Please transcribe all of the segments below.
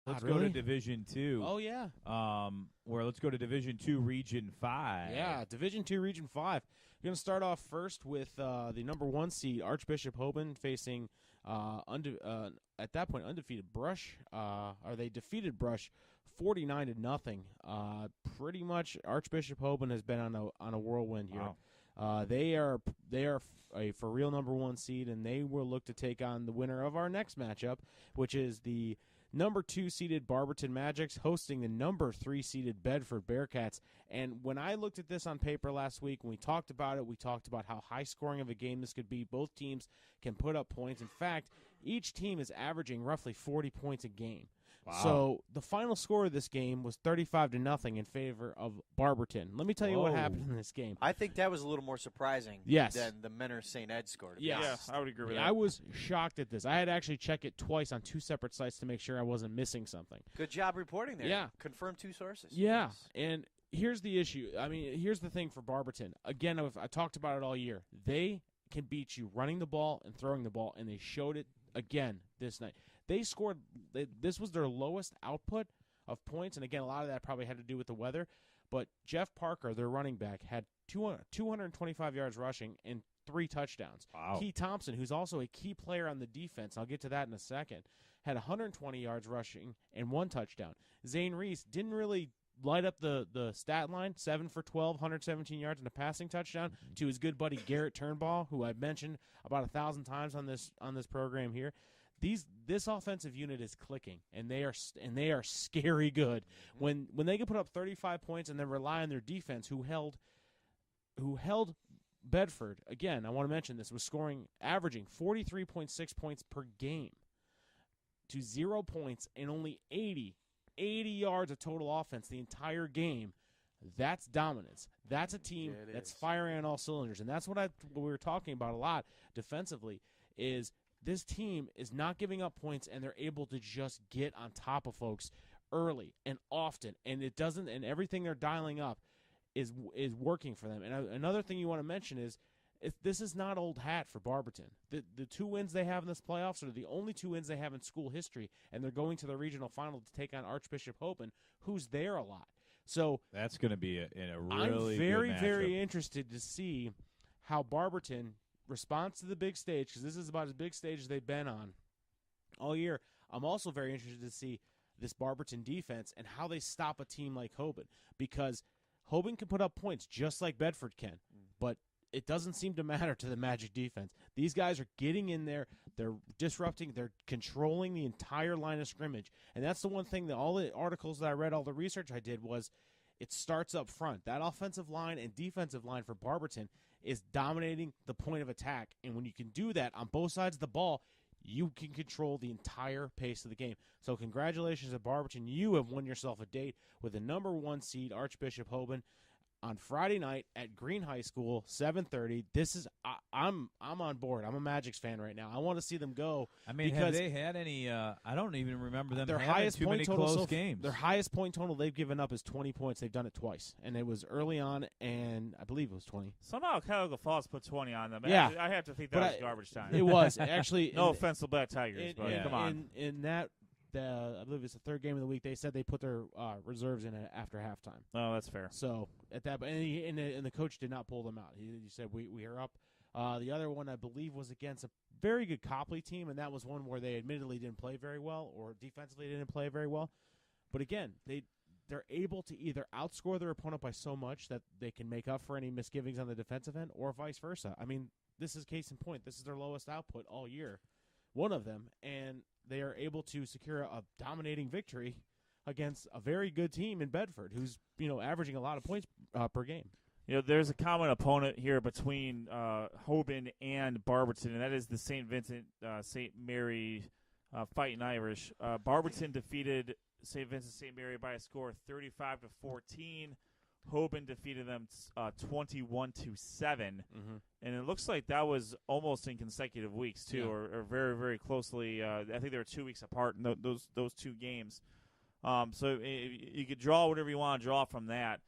Let's go to Division 2. Oh, yeah. Let's go to Division 2, Region 5. Yeah, Division 2, Region 5. We're going to start off first with the number 1 seed, Archbishop Hoban, facing, at that point, undefeated Brush. They defeated Brush 49-0. Pretty much, Archbishop Hoban has been on a whirlwind here. Wow. They are a for real number 1 seed, and they will look to take on the winner of our next matchup, which is the number 2 seeded Barberton Magics hosting the number 3 seeded Bedford Bearcats. And when I looked at this on paper last week, when we talked about it, we talked about how high scoring of a game this could be. Both teams can put up points. In fact, each team is averaging roughly 40 points a game. Wow. So the final score of this game was 35-0 in favor of Barberton. Let me tell you what happened in this game. I think that was a little more surprising than the Menor St. Ed score. Yes, I would agree with that. I was shocked at this. I had to actually check it twice on 2 separate sites to make sure I wasn't missing something. Good job reporting there. Yeah. Confirm 2 sources. Yeah, Yes. and here's the issue. Here's the thing for Barberton. Again, I talked about it all year. They can beat you running the ball and throwing the ball, and they showed it again this night. They scored. This was their lowest output of points, and again, a lot of that probably had to do with the weather. But Jeff Parker, their running back, had 225 yards rushing and 3 touchdowns. Wow. Key Thompson, who's also a key player on the defense, I'll get to that in a second, had 120 yards rushing and 1 touchdown. Zane Reese didn't really light up the stat line, 7 for 12, 117 yards and a passing touchdown to his good buddy Garrett Turnbull, who I've mentioned about 1,000 times on this program here. This offensive unit is clicking, and they are scary good. When they can put up 35 points and then rely on their defense, who held Bedford, again, I want to mention this, was averaging 43.6 points per game to 0 points and only 80 yards of total offense the entire game. That's dominance. That's a team that's firing on all cylinders, and that's what we were talking about a lot defensively is this team is not giving up points, and they're able to just get on top of folks early and often, and everything they're dialing up is working for them. And another thing you want to mention is this is not old hat for Barberton. The 2 wins they have in this playoffs are the only 2 wins they have in school history, and they're going to the regional final to take on Archbishop Hoban, who's there a lot. So that's going to be a really I'm very, good matchup. very interested to see how Barberton responds to the big stage, because this is about as big stage as they've been on all year. I'm also very interested to see this Barberton defense and how they stop a team like Hoban, because Hoban can put up points just like Bedford can, but it doesn't seem to matter to the Magic defense. These guys are getting in there, they're disrupting, they're controlling the entire line of scrimmage, and that's the one thing that all the articles that I read, all the research I did was it starts up front. That offensive line and defensive line for Barberton is dominating the point of attack, and when you can do that on both sides of the ball, you can control the entire pace of the game. So congratulations to Barberton. You have won yourself a date with the number 1 seed, Archbishop Hoban, on Friday night at Green High School, 7:30. This is I'm on board. I'm a Magics fan right now. I want to see them go. I mean, have they had any? I don't even remember them their having highest too point many total close games. Their highest point total they've given up is 20 points. They've done it twice, and it was early on, and I believe it was 20. Somehow Cuyahoga Falls put 20 on them. Yeah. I have to think that was garbage time. It was actually. No offense to Black Tigers, but come on. In that. I believe it's the 3rd game of the week. They said they put their reserves in after halftime. Oh, that's fair. So at that, and the coach did not pull them out. He said we are up. The other one I believe was against a very good Copley team, and that was one where they admittedly didn't play very well, or defensively didn't play very well. But again, they're able to either outscore their opponent by so much that they can make up for any misgivings on the defensive end, or vice versa. I mean, this is case in point. This is their lowest output all year, one of them, and they are able to secure a dominating victory against a very good team in Bedford, who's averaging a lot of points per game. There's a common opponent here between Hoban and Barberton, and that is the St. Vincent St. Mary Fighting Irish. Barberton defeated St. Vincent St. Mary by a score of 35-14. Hoban defeated them 21-7, and it looks like that was almost in consecutive weeks too, or very, very closely. I think they were 2 weeks apart in those 2 games. So you could draw whatever you want to draw from that.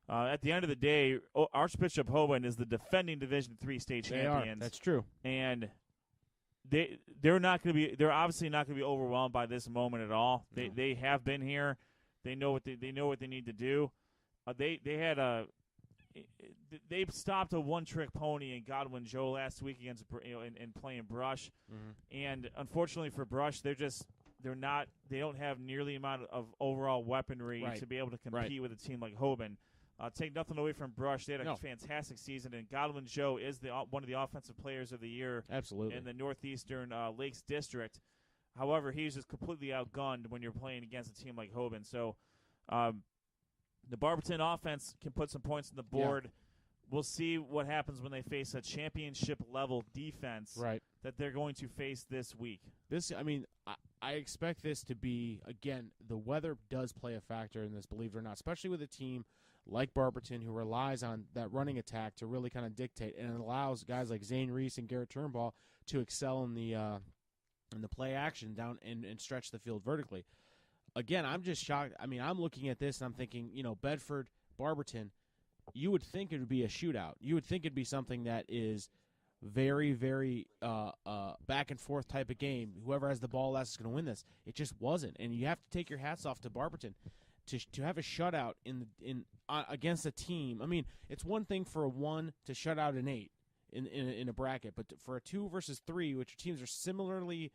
At the end of the day, Archbishop Hoban is the defending Division III state champions. That's true. And they're obviously not going to be overwhelmed by this moment at all. They have been here. They know what they need to do. They stopped a one-trick pony in Godwin Joe last week against in playing Brush, and unfortunately for Brush, they don't have nearly the amount of overall weaponry to be able to compete with a team like Hoban. Take nothing away from Brush; they had a fantastic season, and Godwin Joe is one of the offensive players of the year, absolutely, in the Northeastern Lakes District. However, he's just completely outgunned when you're playing against a team like Hoban. So, the Barberton offense can put some points on the board. Yeah. We'll see what happens when they face a championship-level defense that they're going to face this week. I expect this to be, again, the weather does play a factor in this, believe it or not, especially with a team like Barberton who relies on that running attack to really kind of dictate, and it allows guys like Zane Reese and Garrett Turnbull to excel in the play action down and stretch the field vertically. Again, I'm just shocked. I'm looking at this and I'm thinking, Bedford, Barberton, you would think it would be a shootout. You would think it'd be something that is very, very back and forth type of game. Whoever has the ball last is going to win this. It just wasn't, and you have to take your hats off to Barberton to have a shutout in against a team. It's one thing for a 1 to shut out an 8 in a bracket, but for a 2 versus 3, which teams are similarly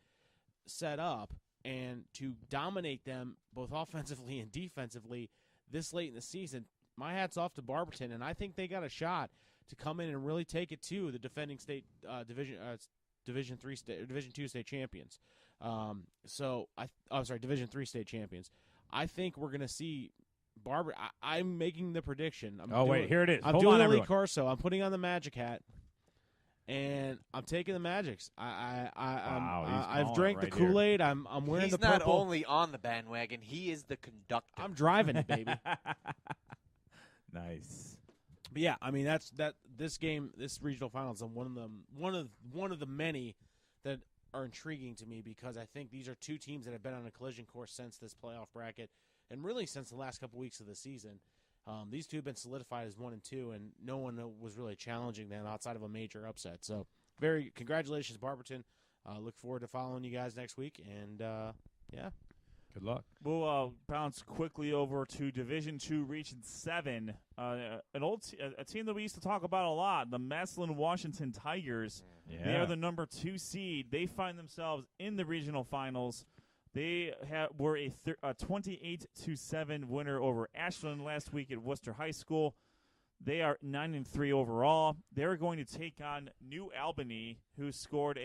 set up, and to dominate them both offensively and defensively this late in the season. My hat's off to Barberton, and I think they got a shot to come in and really take it to the defending state Division 2 state champions. Division 3 state champions. I think we're going to see I'm making the prediction. Here it is. I'm doing Lee Corso. I'm putting on the Magic hat, and I'm taking the Magics. I've drank the Kool-Aid. I'm wearing the purple. He's not only on the bandwagon; he is the conductor. I'm driving it, baby. Nice. But yeah, this game, this regional finals, and one of the many that are intriguing to me, because I think these are two teams that have been on a collision course since this playoff bracket, and really since the last couple weeks of the season. These two have been solidified as 1 and 2, and no one was really challenging them outside of a major upset. So, congratulations, Barberton. Look forward to following you guys next week, and yeah. Good luck. We'll bounce quickly over to Division II, Region 7. A team that we used to talk about a lot, the Massillon Washington Tigers. Yeah. They are the number 2 seed. They find themselves in the regional finals. They were a 28-7 winner over Ashland last week at Worcester High School. They are 9-3 overall. They're going to take on New Albany, who scored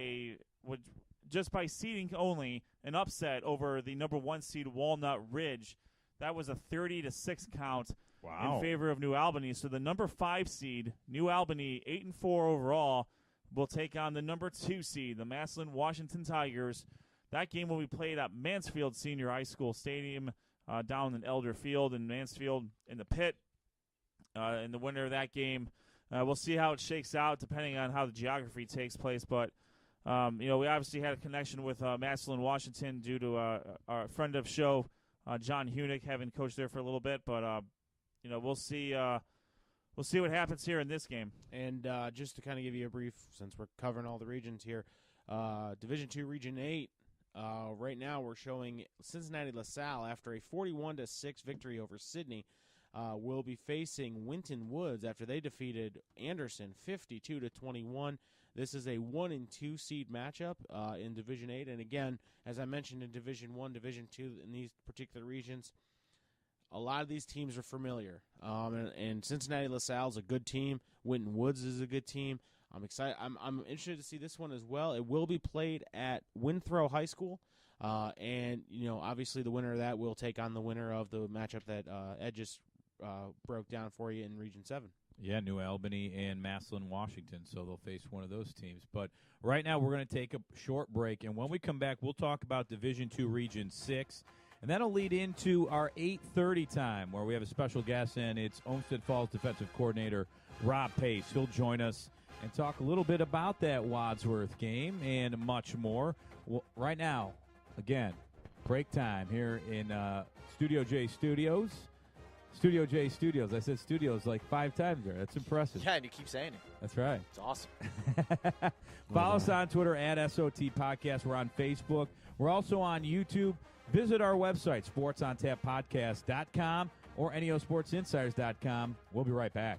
just by seeding only, an upset over the number 1 seed Walnut Ridge. That was a 30-6 count in favor of New Albany. So the number 5 seed, New Albany, 8-4 overall, will take on the number 2 seed, the Massillon Washington Tigers. That game will be played at Mansfield Senior High School Stadium down in Elder Field in Mansfield in the pit. And the winner of that game, we'll see how it shakes out depending on how the geography takes place. But we obviously had a connection with Massillon, Washington, due to our friend of show, John Hunick, having coached there for a little bit. But we'll see what happens here in this game. And just to kind of give you a brief, since we're covering all the regions here, Division II, Region 8. Right now, we're showing Cincinnati LaSalle after a 41-6 victory over Sydney. Will be facing Winton Woods after they defeated Anderson 52-21. This is a 1 and 2 seed matchup in Division 8, and again, as I mentioned in Division 1, Division 2, in these particular regions, a lot of these teams are familiar. And Cincinnati LaSalle is a good team. Winton Woods is a good team. I'm excited. I'm interested to see this one as well. It will be played at Winthrop High School, and obviously the winner of that will take on the winner of the matchup that Ed just broke down for you in Region 7. Yeah, New Albany and Massillon, Washington, so they'll face one of those teams. But right now we're going to take a short break, and when we come back, we'll talk about Division II, Region 6, and that'll lead into our 8:30 time, where we have a special guest, and it's Olmsted Falls defensive coordinator Rob Pace. He'll join us and talk a little bit about that Wadsworth game and much more. Well, right now, again, break time here in Studio J Studios. Studio J Studios. I said studios like 5 times there. That's impressive. Yeah, and you keep saying it. That's right. It's awesome. Follow us on Twitter at SOT Podcast. We're on Facebook. We're also on YouTube. Visit our website, sportsontappodcast.com or neosportsinsiders.com. We'll be right back.